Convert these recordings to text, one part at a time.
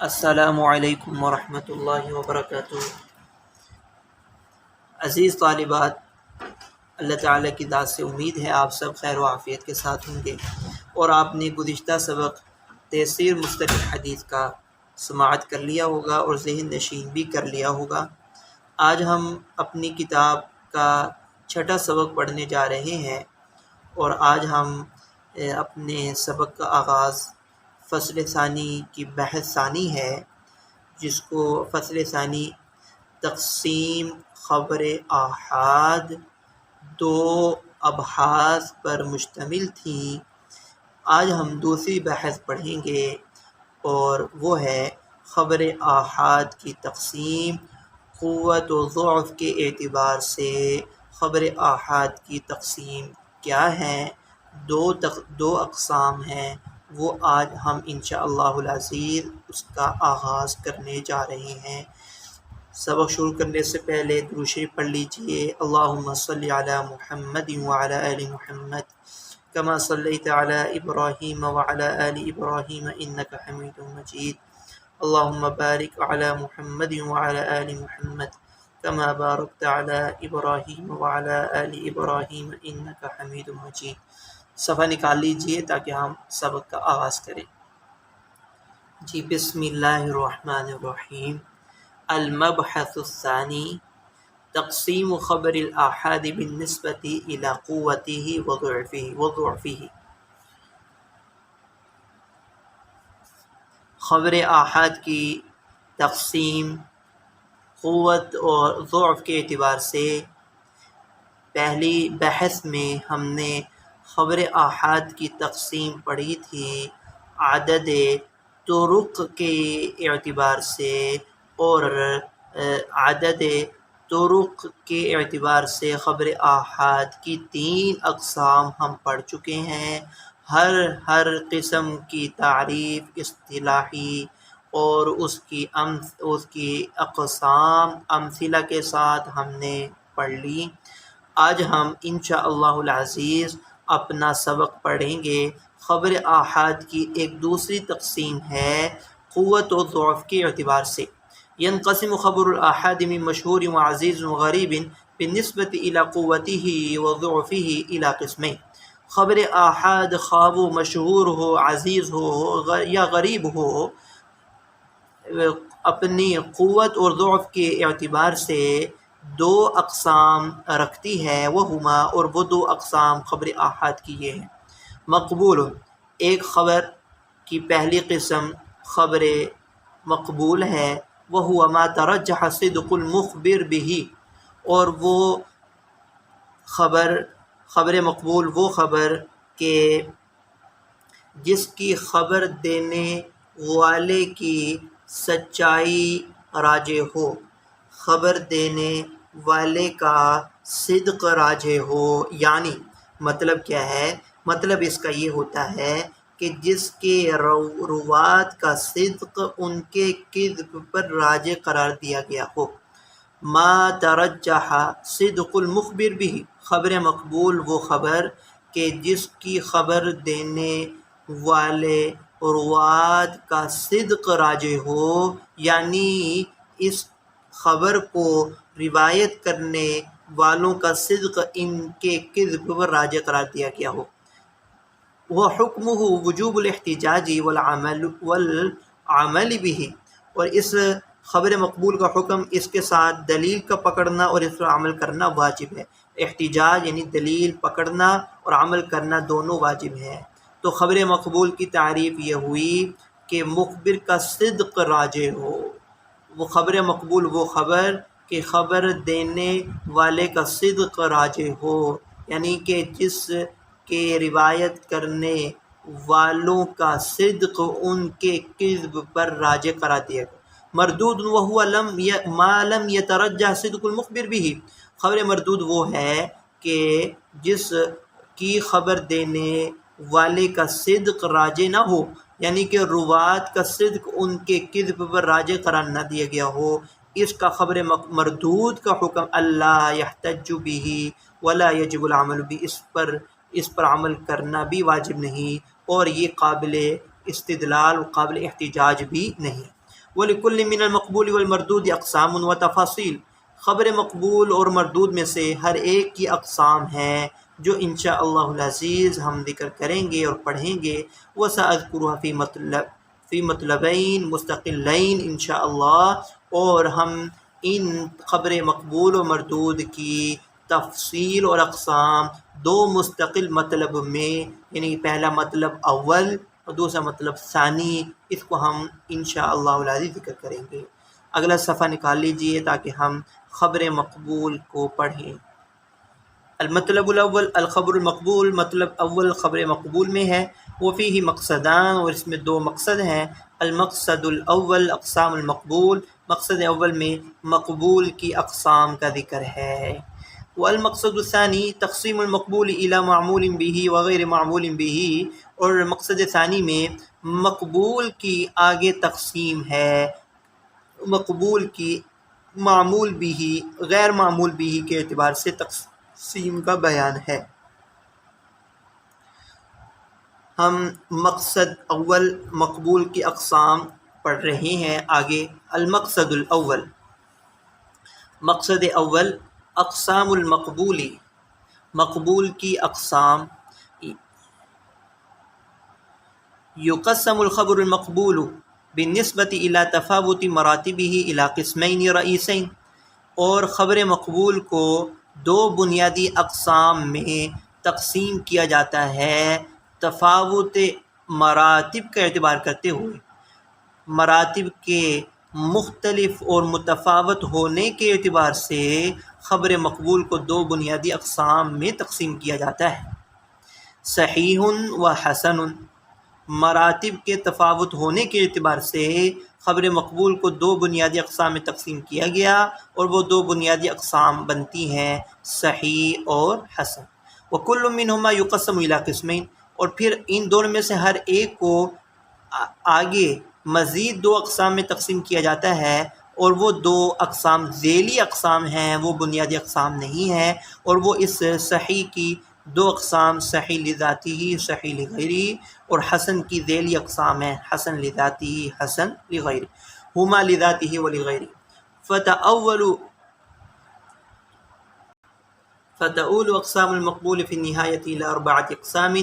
السلام علیکم ورحمۃ اللہ وبرکاتہ۔ عزیز طالبات، اللہ تعالیٰ کی ذات سے امید ہے آپ سب خیر و عافیت کے ساتھ ہوں گے، اور آپ نے گزشتہ سبق تفسیر مستقل حدیث کا سماعت کر لیا ہوگا اور ذہن نشین بھی کر لیا ہوگا۔ آج ہم اپنی کتاب کا چھٹا سبق پڑھنے جا رہے ہیں، اور آج ہم اپنے سبق کا آغاز فصل ثانی کی بحث ثانی ہے، جس کو فصل ثانی تقسیم خبر آحاد دو ابحاث پر مشتمل تھی۔ آج ہم دوسری بحث پڑھیں گے، اور وہ ہے خبر آحاد کی تقسیم قوت و ضعف کے اعتبار سے۔ خبر آحاد کی تقسیم کیا ہے؟ دو اقسام ہیں، وہ آج ہم انشاءاللہ العزیز اس کا آغاز کرنے جا رہے ہیں۔ سبق شروع کرنے سے پہلے درود شریف پڑھ لیجئے۔ اللہم صلی علی محمد وعلی آل محمد کما صلیت علی ابراہیم وعلی آل ابراہیم انک حمید مجید۔ اللہم بارک علی محمد وعلی آل محمد کما بارکت علی ابراہیم وعلی آل ابراہیم انک حمید مجید۔ صفحہ نکال لیجئے تاکہ ہم سبق کا آغاز کریں۔ جی، بسم اللہ الرحمن الرحیم۔ المبحث الثانی تقسیم خبر الآحاد بالنسبة إلى قوته وضعفه۔ خبر آحاد کی تقسیم قوت اور ضعف کے اعتبار سے۔ پہلی بحث میں ہم نے خبر آحاد کی تقسیم پڑھی تھی عدد طرق کے اعتبار سے، اور عدد طرق کے اعتبار سے خبر آحاد کی 3 اقسام ہم پڑھ چکے ہیں۔ ہر قسم کی تعریف اصطلاحی اور اس کی اقسام امثلہ کے ساتھ ہم نے پڑھ لی۔ آج ہم انشاءاللہ العزیز اپنا سبق پڑھیں گے۔ خبر آحاد کی ایک دوسری تقسیم ہے قوت و ضعف کے اعتبار سے۔ ينقسم خبر الآحاد من مشہور وعزیز وغریب بالنسبة إلى قوته وضعفه إلى قسمين۔ خبر آحاد خواہ وہ مشہور ہو، عزیز ہو یا غریب ہو، اپنی قوت اور ضعف کے اعتبار سے 2 اقسام رکھتی ہے۔ وہما، اور وہ 2 اقسام خبر آحاد کی یہ ہیں۔ مقبول، ایک خبر کی پہلی قسم خبر مقبول ہے۔ وہو ما ترجح صدق المخبر به، اور وہ خبر مقبول وہ خبر کہ جس کی خبر دینے والے کی سچائی راجح ہو، خبر دینے والے کا صدق راجح ہو۔ یعنی مطلب کیا ہے؟ مطلب اس کا یہ ہوتا ہے کہ جس کے روات کا صدق ان کے کذب پر راجح قرار دیا گیا ہو۔ ما ترجح صدق المخبر به، خبر مقبول وہ خبر کہ جس کی خبر دینے والے روات کا صدق راجح ہو، یعنی اس خبر کو روایت کرنے والوں کا صدق ان کے کذب پر راجح قرار دیا گیا ہو۔ وحکمہ وجوب الاحتجاج والعمل به، اور اس خبر مقبول کا حکم اس کے ساتھ دلیل کا پکڑنا اور اس پر عمل کرنا واجب ہے۔ احتجاج یعنی دلیل پکڑنا اور عمل کرنا دونوں واجب ہیں۔ تو خبر مقبول کی تعریف یہ ہوئی کہ مخبر کا صدق راجح ہو۔ وہ خبر مقبول وہ خبر کہ خبر دینے والے کا صدق راجح ہو، یعنی کہ جس کے روایت کرنے والوں کا صدق ان کے کذب پر راجح قرار دیا گیا۔ مردود وہو ما لم یترجح صدق المخبر به، خبر مردود وہ ہے کہ جس کی خبر دینے والے کا صدق راجح نہ ہو، یعنی کہ روات کا صدق ان کے کذب پر راجح قرار نہ دیا گیا ہو۔ اس کا خبر مردود کا حکم اللہ یحتج به ولا یجب العمل به، اس پر عمل کرنا بھی واجب نہیں، اور یہ قابل استدلال و قابل احتجاج بھی نہیں۔ وَلِكُلٍّ مِّنَ الْمَقْبُولِ وَالْمَرْدُودِ أَقْسَامٌ وَتَفَاصِيلٌ، خبر مقبول اور مردود میں سے ہر ایک کی اقسام ہیں جو انشاءاللہ العزیز ہم ذکر کریں گے اور پڑھیں گے. وَسَأَذْكُرُهَا فی مطلبین مستقلین انشاءاللہ، اور ہم ان خبر مقبول و مردود کی تفصیل اور اقسام دو مستقل مطلب میں، یعنی پہلا مطلب اول اور دوسرا مطلب ثانی، اس کو ہم انشاءاللہ العزیز ذکر کریں گے. اگلا صفحہ نکال لیجئے تاکہ ہم خبر مقبول کو پڑھیں. المطلب الاول الخبر المقبول، مطلب اول خبر مقبول میں ہے. وفیہ مقصدان، اور اس میں دو مقصد ہیں. المقصد الاول اقسام المقبول، مقصد اول میں مقبول کی اقسام کا ذکر ہے. والمقصد الثانی تقسیم المقبول الی معمول به وغیر معمول به، اور مقصد ثانی میں مقبول کی آگے تقسیم ہے، مقبول کی معمول بھی غیر معمول بھی کے اعتبار سے تقسیم کا بیان ہے. ہم مقصد اول مقبول کی اقسام پڑھ رہے ہیں آگے. المقصد الاول، مقصد اول اقسام المقبول، مقبول کی اقسام. یقسم الخبر المقبول بالنسبة إلى تفاوت مراتبه إلى قسمين رئیسین، اور خبر مقبول کو دو بنیادی اقسام میں تقسیم کیا جاتا ہے تفاوت مراتب کا اعتبار کرتے ہوئے. مراتب کے مختلف اور متفاوت ہونے کے اعتبار سے خبر مقبول کو دو بنیادی اقسام میں تقسیم کیا جاتا ہے. صحیح و حسن، مراتب کے تفاوت ہونے کے اعتبار سے خبر مقبول کو دو بنیادی اقسام میں تقسیم کیا گیا، اور وہ دو بنیادی اقسام بنتی ہیں صحیح اور حسن. وکل منہما یقسم الی قسمین، اور پھر ان دونوں میں سے ہر ایک کو آگے مزید دو اقسام میں تقسیم کیا جاتا ہے، اور وہ دو اقسام ذیلی اقسام ہیں، وہ بنیادی اقسام نہیں ہیں. اور وہ اس صحیح کی دو اقسام صحیح لذاتی ہی صحیح لغیری، اور حسن کی ذیلی اقسام ہیں حسن لذاتی ہی حسن لغیری، ہما لذاتی ہی و لغیری. فتؤول اقسام المقبول فی النہایۃ الی اربعۃ اقسام،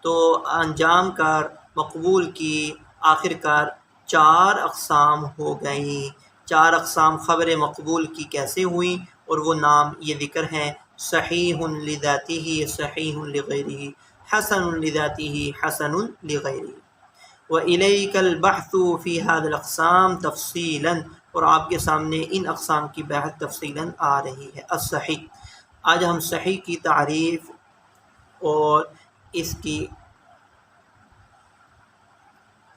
تو انجام کار مقبول کی آخر کار چار اقسام ہو گئیں. چار اقسام خبر مقبول کی کیسے ہوئیں، اور وہ نام یہ ذکر ہیں: صحیح لذاتہ صحیح لغیرہ، حسن لذاتہ حسن لغیرہ. وإلیک البحث فی هذه الاقسام تفصیلا، اور آپ کے سامنے ان اقسام کی بحث تفصیلا آ رہی ہے. الصحیح، آج ہم صحیح کی تعریف اور اس کی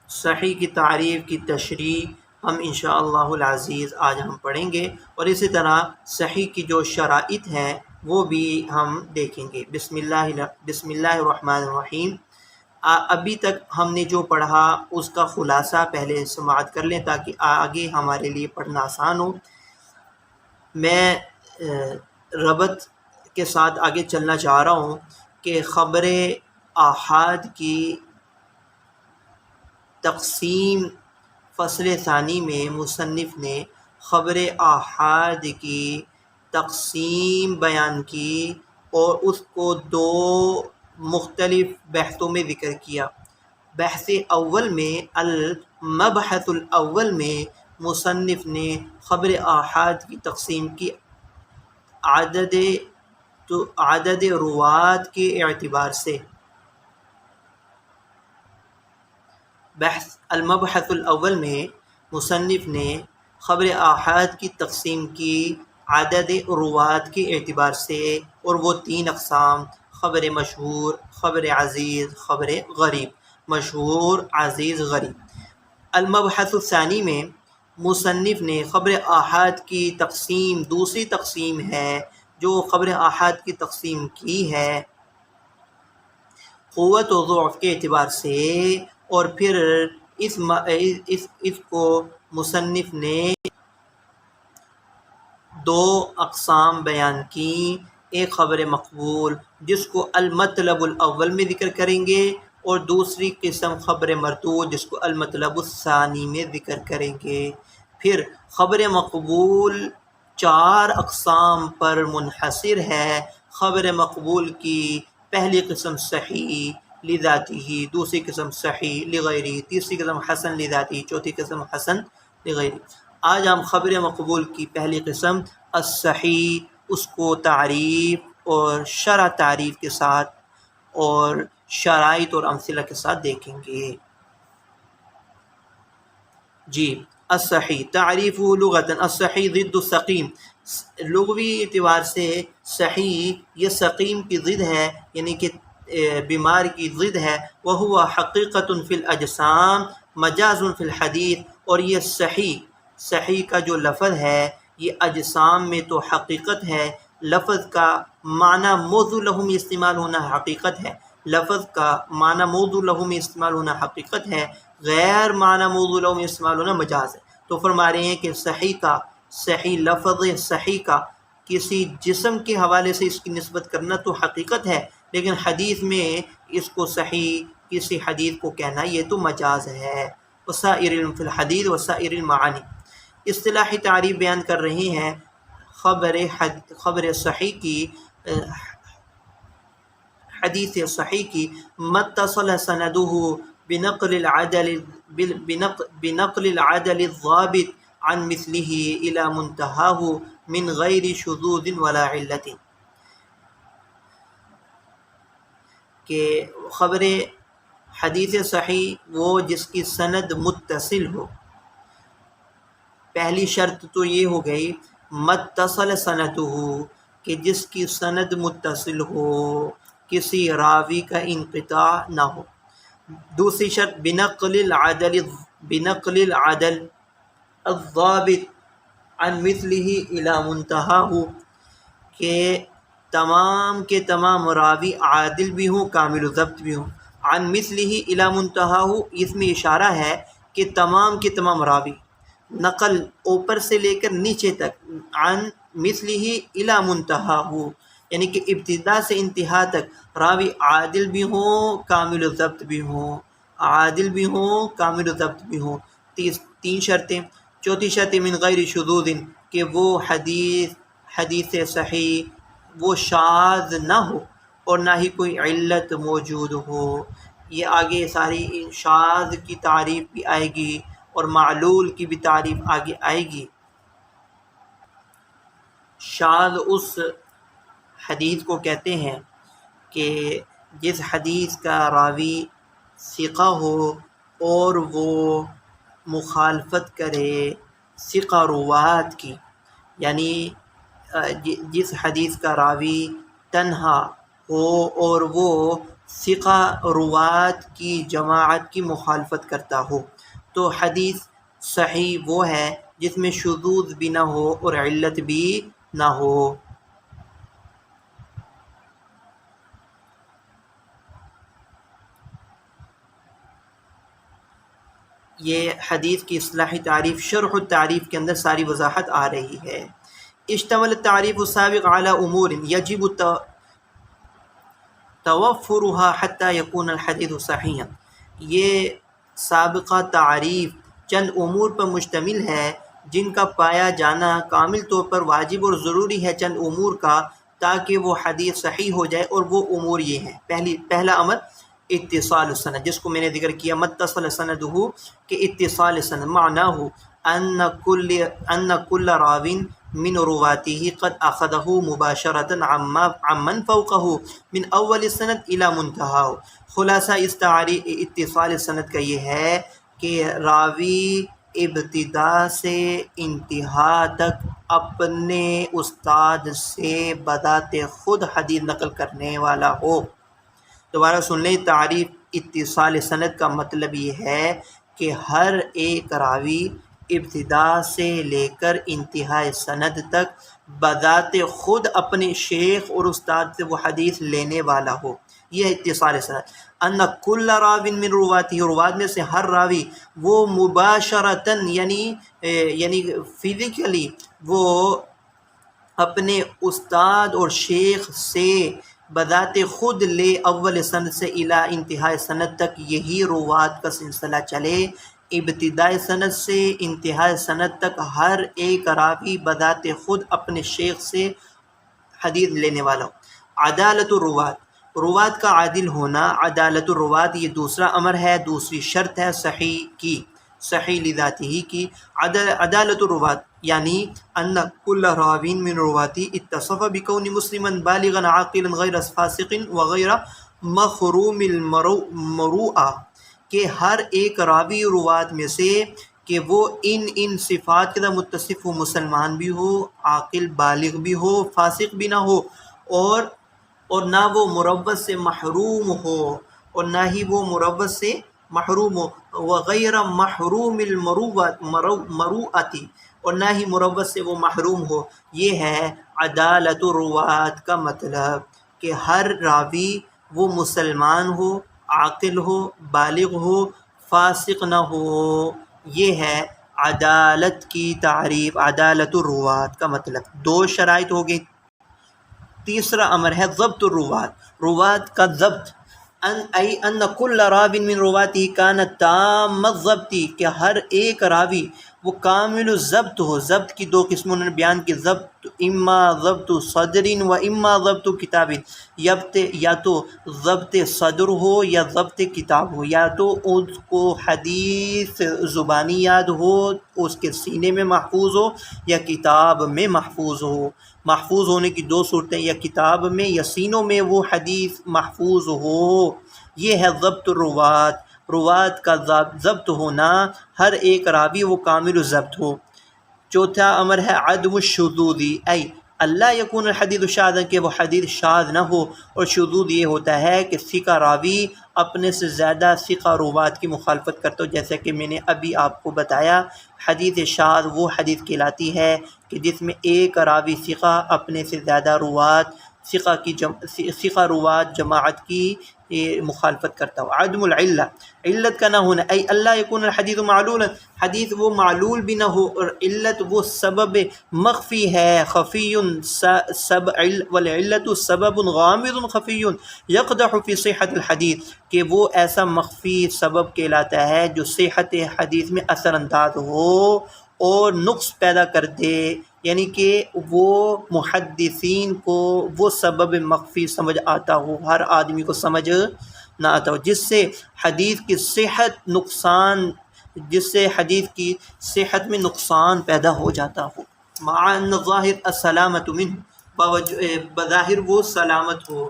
صحیح کی تعریف کی تشریح ہم انشاءاللہ العزیز آج ہم پڑھیں گے، اور اسی طرح صحیح کی جو شرائط ہیں وہ بھی ہم دیکھیں گے. بسم اللہ الرحمن الرحیم. ابھی تک ہم نے جو پڑھا اس کا خلاصہ پہلے سماعت کر لیں تاکہ آگے ہمارے لیے پڑھنا آسان ہو. میں ربط کے ساتھ آگے چلنا چاہ رہا ہوں کہ خبر آحاد کی تقسیم فصل ثانی میں مصنف نے خبر آحاد کی تقسیم بیان کی، اور اس کو دو مختلف بحثوں میں ذکر کیا. بحث اول میں المبحث الاول میں مصنف نے خبر آحاد کی تقسیم کی عدد روات کے اعتبار سے. المبحث الاول میں مصنف نے خبر آحاد کی تقسیم کی عدد روات کے اعتبار سے، اور وہ تین اقسام: خبر مشہور، خبر عزیز، خبر غریب. مشہور، عزیز، غریب. المبحث الثانی میں مصنف نے خبر آحاد کی تقسیم، دوسری تقسیم ہے جو خبر آحاد کی تقسیم کی ہے، قوت و ضعف کے اعتبار سے، اور پھر اس کو مصنف نے دو اقسام بیان کی. ایک خبر مقبول جس کو المطلب الاول میں ذکر کریں گے، اور دوسری قسم خبر مردود جس کو المطلب الثانی میں ذکر کریں گے۔ پھر خبر مقبول 4 اقسام پر منحصر ہے۔ خبر مقبول کی پہلی قسم صحیح لذاتی، دوسری قسم صحیح لغیری، تیسری قسم حسن لذاتی، چوتھی قسم حسن لغیری۔ آج ہم خبر مقبول کی پہلی قسم الصحیح، اس کو تعریف اور شرح تعریف کے ساتھ اور شرائط اور امثلہ کے ساتھ دیکھیں گے۔ جی، الصحیح تعریف لغتاً، الصحیح ضد السقیم، لغوی اعتبار سے صحیح یہ سقیم کی ضد ہے، یعنی کہ بیمار کی ضد ہے۔ وہو حقیقۃ فی الاجسام مجاز فی الحدیث، اور یہ صحیح کا جو لفظ ہے یہ اجسام میں تو حقیقت ہے، لفظ کا معنی موضوع لہو میں استعمال ہونا حقیقت ہے، لفظ کا معنی موضوع لہو میں استعمال ہونا حقیقت ہے، غیر معنی موضوع لہو میں استعمال ہونا مجاز ہے۔ تو فرما رہے ہیں کہ صحیح لفظ صحیح کا کسی جسم کے حوالے سے اس کی نسبت کرنا تو حقیقت ہے، لیکن حدیث میں اس کو صحیح کسی حدیث کو کہنا یہ تو مجاز ہے۔ وسائر فی الحدیث وسائر المعانی، اصطلاحی تعریف بیان کر رہے ہیں خبر صحیح کی، حدیث صحیح کی متصل سندہ بنقل العدل الضابط عن مثلہ الى منتہاہ من غیر شذوذ ولا علت، کہ خبر حدیث صحیح وہ جس کی سند متصل ہو۔ پہلی شرط تو یہ ہو گئی متصل سندہ، کہ جس کی سند متصل ہو، کسی راوی کا انقطاع نہ ہو۔ دوسری شرط بنقل العدل الضابط عن مثلہ الی منتہاہ، کہ تمام کے تمام راوی عادل بھی ہوں، کامل ضبط بھی ہوں۔ عن مثلہ الی منتہاہ، اس میں اشارہ ہے کہ تمام کے تمام راوی، نقل اوپر سے لے کر نیچے تک، عن مثلہ الی منتہاہ یعنی کہ ابتدا سے انتہا تک راوی عادل بھی ہوں، کامل ضبط بھی ہوں، عادل بھی ہوں، کامل ضبط بھی ہوں۔ 3 شرطیں۔ چوتھی شرط من غیر شذوذ، کہ وہ حدیث صحیح وہ شاذ نہ ہو اور نہ ہی کوئی علت موجود ہو۔ یہ آگے ساری شاذ کی تعریف بھی آئے گی اور معلول کی بھی تعریف آگے آئے گی۔ شاذ اس حدیث کو کہتے ہیں کہ جس حدیث کا راوی ثقہ ہو اور وہ مخالفت کرے ثقہ روات کی، یعنی جس حدیث کا راوی تنہا ہو اور وہ ثقہ روات کی جماعت کی مخالفت کرتا ہو، تو حدیث صحیح وہ ہے جس میں شذوذ بھی نہ ہو اور علت بھی نہ ہو۔ یہ حدیث کی اصطلاحی تعریف شرح التعریف کے اندر ساری وضاحت آ رہی ہے۔ اشتمل التعریف السابق على امور یجب توفرها حتى يكون الحديث صحیحا، یہ سابقہ تعریف چند امور پر مشتمل ہے جن کا پایا جانا کامل طور پر واجب اور ضروری ہے، چند امور کا، تاکہ وہ حدیث صحیح ہو جائے۔ اور وہ امور یہ ہیں، پہلا امر اتصال السند، جس کو میں نے ذکر کیا متصل سندہ، کہ اتصال سند معناہ ان کل راو من رواته قد اخذه مباشرة عمن فوقه من اول السند الى منتهى۔ خلاصہ اس اتصال سند کا یہ ہے کہ راوی ابتدا سے انتہا تک اپنے استاد سے بذات خود حدیث نقل کرنے والا ہو۔ دوبارہ سن لیں، تعریف اتصال سند کا مطلب یہ ہے کہ ہر ایک راوی ابتدا سے لے کر انتہائی سند تک بذات خود اپنے شیخ اور استاد سے وہ حدیث لینے والا ہو، یہ اتصال سند۔ ان کل راو من رواتی، روات میں سے ہر راوی وہ مباشرتاً یعنی فزیکلی وہ اپنے استاد اور شیخ سے بذات خود لے اول سند سے الی انتہائی سند تک یہی روات کا سلسلہ چلے، ابتدائی سند سے انتہائی سند تک ہر ایک راوی بذات خود اپنے شیخ سے حدیث لینے والا ہو۔ عدالت الروات، روات کا عادل ہونا، عدالت الروات یہ دوسرا امر ہے، دوسری شرط ہے صحیح کی، صحیح لذاتہ کی۔ عدالت الروات یعنی ان کل راوین من رواتی اتصف بکون مسلما بالغا عاقلا غیر فاسق وغیر مخروم المروءہ، کہ ہر ایک راوی روات میں سے کہ وہ ان صفات کے متصف ہو، مسلمان بھی ہو، عاقل بالغ بھی ہو، فاسق بھی نہ ہو، اور نہ وہ مروت سے محروم ہو، اور نہ ہی وہ مروت سے محروم ہو، وغیر محروم المروءتی، اور نہ ہی مروت سے وہ محروم ہو۔ یہ ہے عدالت الروات کا مطلب، کہ ہر راوی وہ مسلمان ہو، عاقل ہو، بالغ ہو، فاسق نہ ہو۔ یہ ہے عدالت کی تعریف، عدالت الروات کا مطلب۔ دو شرائط ہو گئی۔ تیسرا امر ہے ضبط الروات، روات کا ضبط، ان کل راو من رواتی کان تام الضبط، کہ ہر ایک راوی وہ کامل الضبط ہو۔ ضبط کی دو قسموں نے بیان کی، ضبط اما ضبط صدر و اما ضبط کتاب، یا تو ضبط صدر ہو یا ضبط کتاب ہو، یا تو اس کو حدیث زبانی یاد ہو، اس کے سینے میں محفوظ ہو، یا کتاب میں محفوظ ہو۔ محفوظ ہونے کی دو صورتیں، یا کتاب میں یا سینوں میں وہ حدیث محفوظ ہو۔ یہ ہے ضبط الروات، روات کا ضبط ہونا، ہر ایک راوی وہ کامل الضبط ہو۔ چوتھا امر ہے عدم الشذوذ، ای اللہ یکون الحدیث شاذا، کہ وہ حدیث شاذ نہ ہو، اور شذوذ یہ ہوتا ہے کہ ثقہ راوی اپنے سے زیادہ ثقہ روات کی مخالفت کرتا ہو، جیسا کہ میں نے ابھی آپ کو بتایا۔ حدیث شاذ وہ حدیث کہلاتی ہے کہ جس میں ایک راوی ثقہ اپنے سے زیادہ روات ثقہ روات جماعت کی مخالفت کرتا ہو۔ عدم العلہ، علت کا نہ ہونا، ای اللہ یکون الحدیث معلولا، حدیث وہ معلول بھی نہ ہو، اور علت وہ سبب مخفی ہے، خفی، والعلت سبب غامض خفی یقدح فی صحت الحدیث، کہ وہ ایسا مخفی سبب کہلاتا ہے جو صحت حدیث میں اثر انداز ہو اور نقص پیدا کر دے، یعنی کہ وہ محدثین کو وہ سبب مخفی سمجھ آتا ہو، ہر آدمی کو سمجھ نہ آتا ہو، جس سے حدیث کی صحت میں نقصان پیدا ہو جاتا ہو، مع ان الظاہر السلامت منہ، بظاہر وہ سلامت ہو۔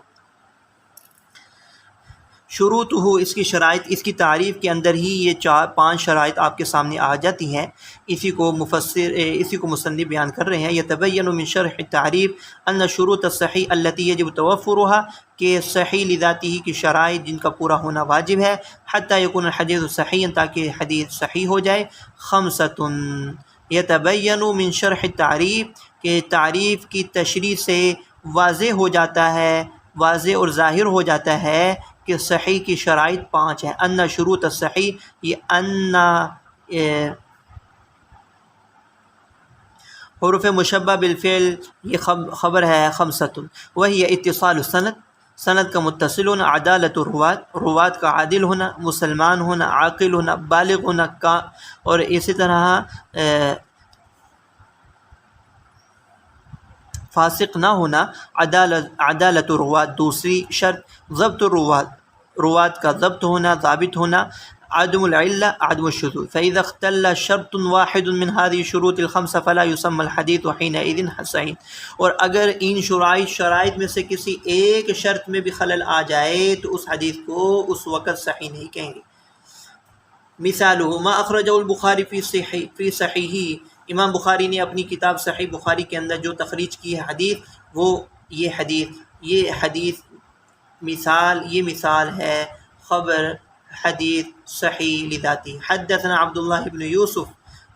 شروط ہو، اس کی شرائط، اس کی تعریف کے اندر ہی یہ 4-5 شرائط آپ کے سامنے آ جاتی ہیں۔ اسی کو مصنف بیان کر رہے ہیں۔ یتبین من شرح التعریف ان شروط الصحیح التي یجب توفرها، کہ صحیح لذاتہ کی شرائط جن کا پورا ہونا واجب ہے، حتی یکون الحدیث صحیحا، تاکہ حدیث صحیح ہو جائے۔ 5 یتبین من شرح التعریف، کہ تعریف کی تشریح سے واضح ہو جاتا ہے، واضح اور ظاہر ہو جاتا ہے کہ صحیح کی شرائط 5 ہیں۔ ان شروط الصحیح، یہ ان حروف مشبہ بالفعل، یہ خبر ہے 5، وہی اتصال السند، سند کا متصل ہونا، عدالت الروات، روات کا عادل ہونا، مسلمان ہونا، عاقل ہونا، بالغ ہونا، اور اسی طرح فاسق نہ ہونا۔ عدالت الروات دوسری شرط، ضبط الروات، روات کا ضبط ہونا، ضابط ہونا، عدم العلہ، عدم الشذوذ۔ فإذا اختل شرط واحد من هذه الشروط ال5 فلا يسمى الحديث حينئذ صحيح، اور اگر ان شرائط میں سے کسی ایک شرط میں بھی خلل آ جائے تو اس حدیث کو اس وقت صحیح نہیں کہیں گے۔ مثالہ ما اخرجہ البخاری فی صحیحہ، امام بخاری نے اپنی کتاب صحیح بخاری کے اندر جو تخریج کی ہے حدیث، وہ یہ حدیث مثال ہے خبر حدیث صحیح لذاتی۔ حدثنا عبداللہ بن یوسف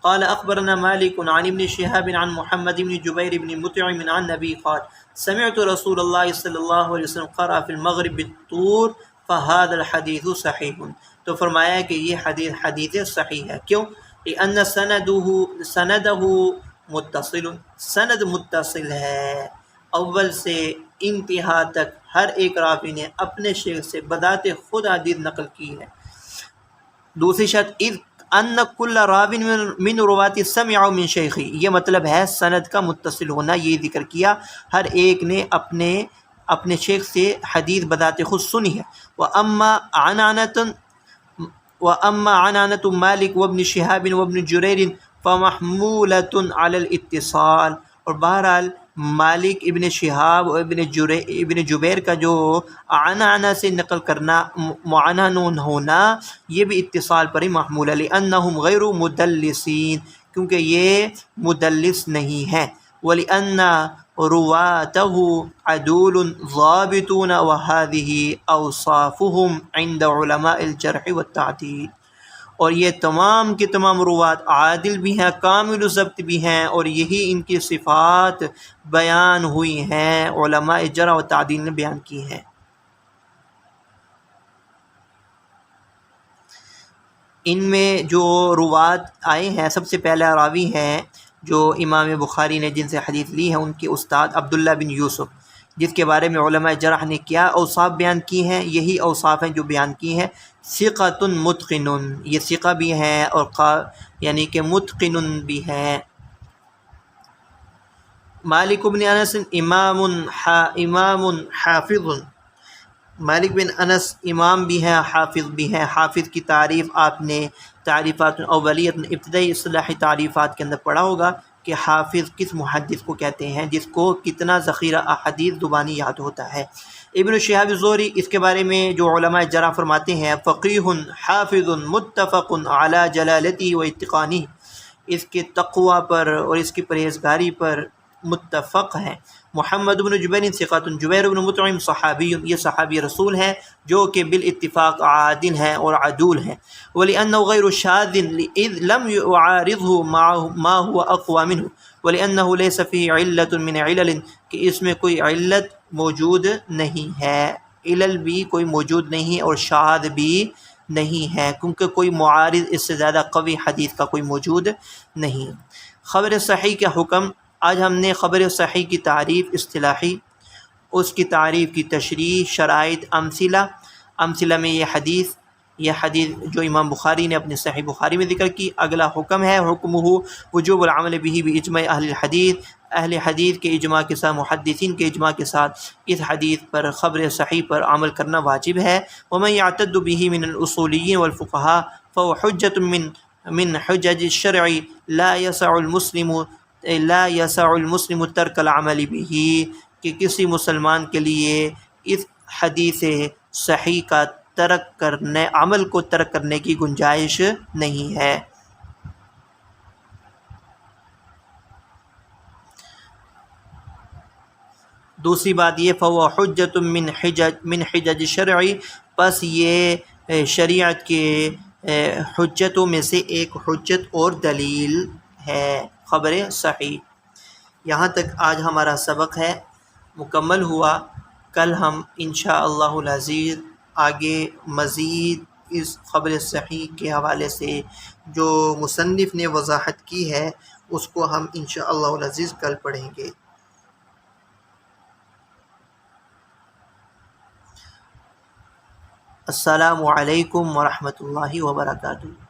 قال اخبرنا مالک عن ابن شہاب عن محمد بن جبیر بن مطعم عن نبی قال سمعت رسول اللہ صلی اللہ علیہ وسلم قرأ فی المغرب بالطور فهذا الحدیث صحیح، تو فرمایا کہ یہ حدیث صحیح ہے۔ کیوں؟ لأن سندہ متصل، سند متصل ہے، اول سے انتہا تک ہر ایک راوی نے اپنے شیخ سے بذات خود حدیث نقل کی ہے۔ دوسری شرط اذ ان کل راوی من رواتی سمعوا من شیخی، یہ مطلب ہے سند کا متصل ہونا، یہ ذکر کیا ہر ایک نے اپنے شیخ سے حدیث بذات خود سنی ہے۔ وَأَمَّا عَنَانَةُ مالک وابن شہاب وابن جریر فمحمولۃ علی الاتصال، اور بہرحال مالک ابن شہاب اور ابن جبیر کا جو عنعنہ سے نقل کرنا، معنن ہونا، یہ بھی اتصال پر ہی محمول ہے، لأنہم غیر مدلسین، کیونکہ یہ مدلس نہیں ہیں، وَلِأَنَّ رُوَاتَهُ عَدُولٌ ضَابِطُونَ وَهَذِهِ أَوْصَافُهُمْ عِنْدَ عُلَمَاءِ الْجَرْحِ وَالتَّعْدِيلِ، اور یہ تمام کے تمام روات عادل بھی ہیں، کامل ضبط بھی ہیں، اور یہی ان کی صفات بیان ہوئی ہیں، علماء جرح و تعدیل نے بیان کی ہیں۔ ان میں جو روات آئے ہیں، سب سے پہلا راوی ہیں جو امام بخاری نے جن سے حدیث لی ہے، ان کے استاد عبداللہ بن یوسف، جس کے بارے میں علماء جرح نے کیا اوصاف بیان کی ہیں، یہی اوصاف ہیں جو بیان کی ہیں۔ ثقۃ متقن، یہ ثقہ بھی ہیں اور یعنی کہ متقن بھی ہیں۔ مالک بن انس امام حافظ، مالک بن انس امام بھی ہیں، حافظ بھی ہیں۔ حافظ کی تعریف آپ نے تعریفات اولیت ابتدائی اصطلاحی تعریفات کے اندر پڑھا ہوگا کہ حافظ کس محدث کو کہتے ہیں، جس کو کتنا ذخیرہ احادیث زبانی یاد ہوتا ہے۔ ابن شہاب الزہری اس کے بارے میں جو علماء جرح فرماتے ہیں، فقیہ حافظ متفق علی جلالتہ و اتقانہ، اس کے تقوی پر اور اس کی پرہیزگاری پر متفق ہیں۔ محمد بن جبیر ثقۃ، جبیر بن مطعم صحابی، یہ صحابی رسول ہیں جو کہ بالاتفاق عادل ہیں اور عدول ہیں۔ وَلِأَنَّهُ غَيْرُ شَاذٍ إِذْ لَمْ يُعَارِضْهُ مَا هُوَ أَقْوَى مِنْهُ وَلِأَنَّهُ لَيْسَ فِيهِ عِلَّةٌ مِنْ عِلَلٍ، کہ اس میں کوئی علت موجود نہیں ہے، علل بھی کوئی موجود نہیں اور شاذ بھی نہیں ہے، کیونکہ کوئی معارض اس سے زیادہ قوی حدیث کا کوئی موجود نہیں۔ خبر صحیح کا حکم، آج ہم نے خبر صحیح کی تعریف اصطلاحی، اس کی تعریف کی تشریح، شرائط، امثلہ میں یہ حدیث جو امام بخاری نے اپنے صحیح بخاری میں ذکر کی۔ اگلا حکم ہے حکمہ وجوب العمل به باجماع اہل الحدیث، اہل حدیث کے اجماع کے ساتھ، محدثین کے اجماع کے ساتھ اس حدیث پر، خبر صحیح پر عمل کرنا واجب ہے۔ ومن يعتد به من الاصولیین والفقہاء فهو حجة من حجج الشرع لا يسع المسلم ترک العمل به، کہ کسی مسلمان کے لیے اس حدیث صحیح کا عمل کو ترک کرنے کی گنجائش نہیں ہے۔ دوسری بات یہ فهو حجة من حجج الشرع، پس یہ شریعت کے حجتوں میں سے ایک حجت اور دلیل ہے خبر صحیح۔ یہاں تک آج ہمارا سبق ہے، مکمل ہوا۔ کل ہم انشاءاللہ العزیز آگے مزید اس خبر صحیح کے حوالے سے جو مصنف نے وضاحت کی ہے اس کو ہم انشاءاللہ العزیز کل پڑھیں گے۔ السلام علیکم ورحمۃ اللہ وبرکاتہ۔